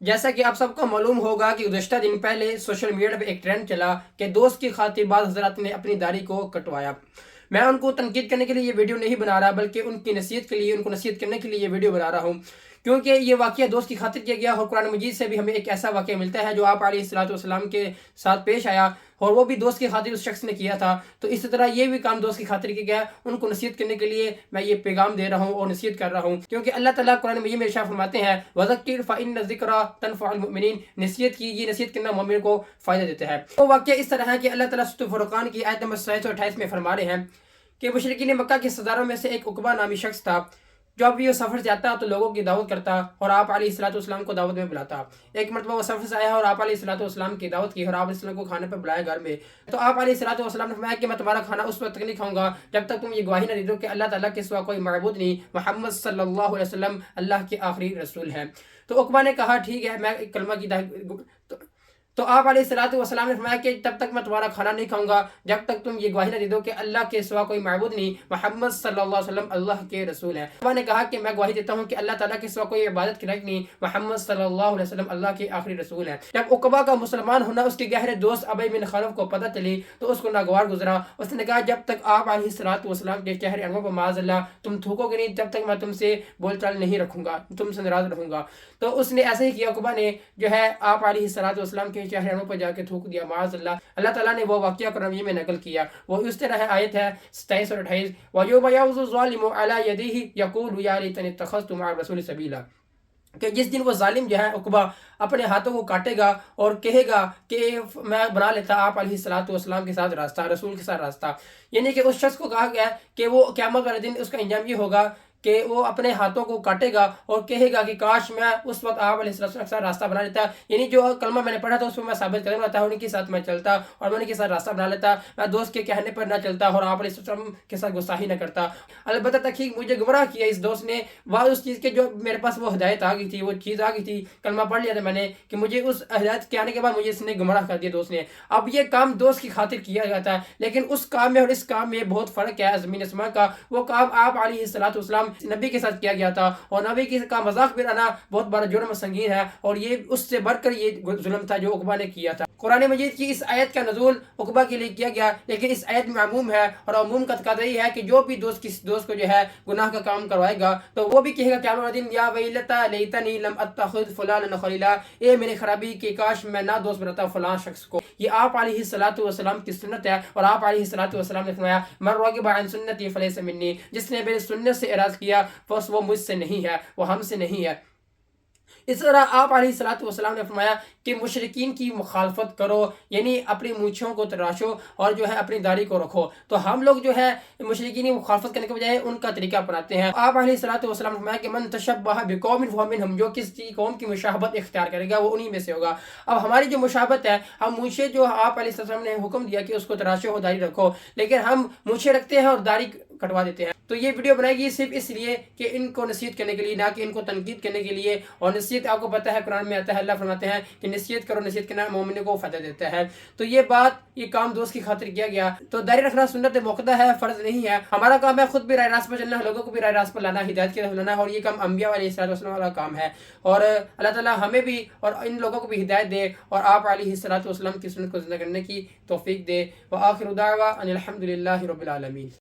جیسا کہ آپ سب کو معلوم ہوگا کہ گزشتہ دن پہلے سوشل میڈیا پہ ایک ٹرینڈ چلا کہ دوست کی خاطر بعض حضرات نے اپنی داڑھی کو کٹوایا۔ میں ان کو تنقید کرنے کے لیے یہ ویڈیو نہیں بنا رہا، بلکہ ان کی نصیحت کے لیے، ان کو نصیحت کرنے کے لیے یہ ویڈیو بنا رہا ہوں، کیونکہ یہ واقعہ دوست کی خاطر کیا گیا اور قرآن مجید سے بھی ہمیں ایک ایسا واقعہ ملتا ہے جو آپ علیہ الصلوۃ والسلام کے ساتھ پیش آیا، اور وہ بھی دوست کی خاطر اس شخص نے کیا تھا۔ تو اسی طرح یہ بھی کام دوست کی خاطر کیا گیا، ان کو نصیحت کرنے کے لیے میں یہ پیغام دے رہا ہوں اور نصیحت کر رہا ہوں، کیونکہ اللہ تعالیٰ قرآن مجید میں ارشاد فرماتے ہیں وَذَكِّرْ فَإِنَّ الذِّكْرَىٰ تَنفَعُ الْمُؤْمِنِينَ، نصیحت کیجیے، نصیحت کرنا مومن کو فائدہ دیتا ہے۔ وہ واقعہ اس طرح ہے کہ اللہ تعالیٰ سورۃ فرقان کی آیت نمبر 27-28 میں فرما رہے ہیں کہ مشرکین مکہ کے سرداروں میں سے ایک عقبہ نامی شخص تھا، جب یہ سفر سے آتا تو لوگوں کی دعوت کرتا اور آپ علیہ الصلوۃ والسلام کو دعوت میں بلاتا۔ ایک مرتبہ وہ سفر سے آیا اور آپ علیہ الصلوۃ والسلام کی دعوت کی اور آپ علیہ السلام کو کھانے پر بلایا گھر میں، تو آپ علیہ الصلوۃ والسلام نے فرمایا کہ میں تمہارا کھانا اس وقت تک نہیں کھاؤں گا جب تک تم یہ گواہی نہ دے دو کہ اللہ تعالیٰ کے سوا کوئی معبود نہیں، محمد صلی اللہ علیہ وسلم اللہ کے آخری رسول ہیں۔ تو عقبہ نے کہا ٹھیک ہے، میں کلمہ کی تو آپ علیہ الصلوۃ والسلام نے فرمایا کہ تب تک میں تمہارا کھانا نہیں کھاؤں گا جب تک تم یہ گواہی نہ دے دو کہ اللہ کے سوا کوئی معبود نہیں، محمد صلی اللہ علیہ وسلم اللہ کے رسول ہیں۔ عقبہ نے کہا کہ میں گواہی دیتا ہوں کہ اللہ تعالیٰ کے سوا کوئی عبادت کے لائق نہیں، محمد صلی اللہ علیہ وسلم اللہ کے آخری رسول ہیں۔ جب عقبہ کا مسلمان ہونا اس کے گہرے دوست ابی بن خلف کو پتہ چلی تو اس کو ناگوار گزرا۔ اس نے کہا جب تک آپ علیہ الصلوۃ والسلام کے چہرے انور پر معاذ اللہ تم تھوکو گے نہیں، جب تک میں تم سے بول چال نہیں رکھوں گا، تم سے ناراض رہوں گا۔ تو اس نے ایسے ہی کیا، عقبہ نے جو ہے آپ علیہ الصلوۃ والسلام کے چہرے انور پر جا کے تھوک دیا، معاذ اللہ۔ اللہ تعالیٰ نے وہ واقعہ قرآن میں نقل کیا، وہ اس طرح آیت ہے 27 اور 28 وَيَوْمَ يَعْضُ الظَّالِمُ عَلَىٰ يَدَيْهِ يَقُولُ يَا لَيْتَنِي اتَّخَذْتُ مَعَ الرَّسُولِ سَبِيلًا، کہ جس دن وہ ظالم جو ہے عقبہ اپنے ہاتھوں کو کاٹے گا اور کہے گا کہ میں بنا لیتا آپ علیہ الصلوۃ والسلام کے ساتھ راستہ، رسول کے ساتھ راستہ، یعنی کہ اس شخص کو کہا گیا کہ وہ قیامت والے دن اس کا انجام یہ ہوگا کہ وہ اپنے ہاتھوں کو کاٹے گا اور کہے گا کہ کاش میں اس وقت آپ علیہ السلام کے ساتھ راستہ بنا لیتا، یعنی جو کلمہ میں نے پڑھا تھا اس میں ثابت قدم رہتا، انہیں کے ساتھ میں چلتا اور میں انہیں کے ساتھ راستہ بنا لیتا، میں دوست کے کہنے پر نہ چلتا اور آپ علیہ السلام کے ساتھ گستاخی نہ کرتا۔ البتہ تحقیق مجھے گمراہ کیا اس دوست نے، بعض اس چیز کے جو میرے پاس وہ ہدایت آ گئی تھی، وہ چیز آ گئی تھی، کلمہ پڑھ لیا تھا میں نے، کہ مجھے اس ہدایت کے آنے کے بعد مجھے اس نے گمراہ کر دیا دوست نے۔ اب یہ کام دوست کی خاطر کیا جاتا ہے، لیکن اس کام میں اور اس کام میں بہت فرق ہے زمین آسمان کا۔ وہ کام آپ علیہ الصلوۃ والسلام نبی کے ساتھ کیا گیا تھا اور نبی کا مذاق بنانا بہت بڑا جرم سنگین ہے، اور یہ اس سے بڑھ کر یہ ظلم تھا جو عقبہ نے کیا تھا۔ قرآن مجید کی اس آیت کا نزول عقبہ کے لیے کیا گیا، لیکن اس آیت میں عموم ہے، اور عموم کا تقاضا یہ ہے کہ جو بھی دوست کسی دوست کو جو ہے گناہ کا کام کروائے گا تو وہ بھی کہے گا قیامت دن یا ویلتا لیتنی لم اتخذ فلانا خلیلا، اے میرے خرابی کہ کاش میں نہ دوست بناتا فلاں شخص کو۔ یہ آپ علیہ الصلوۃ والسلام کی سنت ہے، اور آپ علیہ الصلوۃ والسلام نے فرمایا من راغب عن سنتی فلیس منی، جس نے میری سنت سے اعراض کیا بس وہ مجھ سے نہیں ہے، وہ ہم سے نہیں ہے۔ اس طرح آپ علیہ الصلوۃ والسلام نے فرمایا کہ مشرکین کی مخالفت کرو، یعنی اپنی مونچھوں کو تراشو اور جو ہے اپنی داڑھی کو رکھو۔ تو ہم لوگ جو ہے مشرکین کی مخالفت کرنے کے بجائے ان کا طریقہ اپناتے ہیں۔ آپ علیہ الصلوۃ والسلام نے فرمایا کہ من تشبہ بقوم فہو منہم، جو کسی قوم کی مشابہت اختیار کرے گا وہ انہی میں سے ہوگا۔ اب ہماری جو مشابہت ہے، ہم مونچھیں جو آپ علیہ السلام نے حکم دیا کہ اس کو تراشو اور داڑھی رکھو، لیکن ہم مونچھیں رکھتے ہیں اور داڑھی کٹوا دیتے ہیں۔ تو یہ ویڈیو بنائی گئی صرف اس لیے کہ ان کو نصیحت کرنے کے لیے، نہ کہ ان کو تنقید کرنے کے لیے، اور نصیحت آپ کو پتہ ہے قرآن میں آتا ہے، اللہ فرماتے ہیں کہ نصیحت کرو، نصیحت کرنا مومن کو فائدہ دیتا ہے۔ تو یہ بات، یہ کام دوست کی خاطر کیا گیا۔ تو داڑھی رکھنا سنت موقدہ ہے، فرض نہیں ہے۔ ہمارا کام ہے خود بھی راہ راست پر چلنا، لوگوں کو بھی راہ راست پر لانا، ہدایت کی طرف لانا، اور یہ کام انبیاء علیہ السلام والا کام ہے، اور اللہ تعالیٰ ہمیں بھی اور ان لوگوں کو بھی ہدایت دے اور آپ علیہ الصلوۃ والسلام کی سنت کو زندہ کرنے کی توفیق دے۔ وآخر دعوانا ان الحمد للہ رب العالمین۔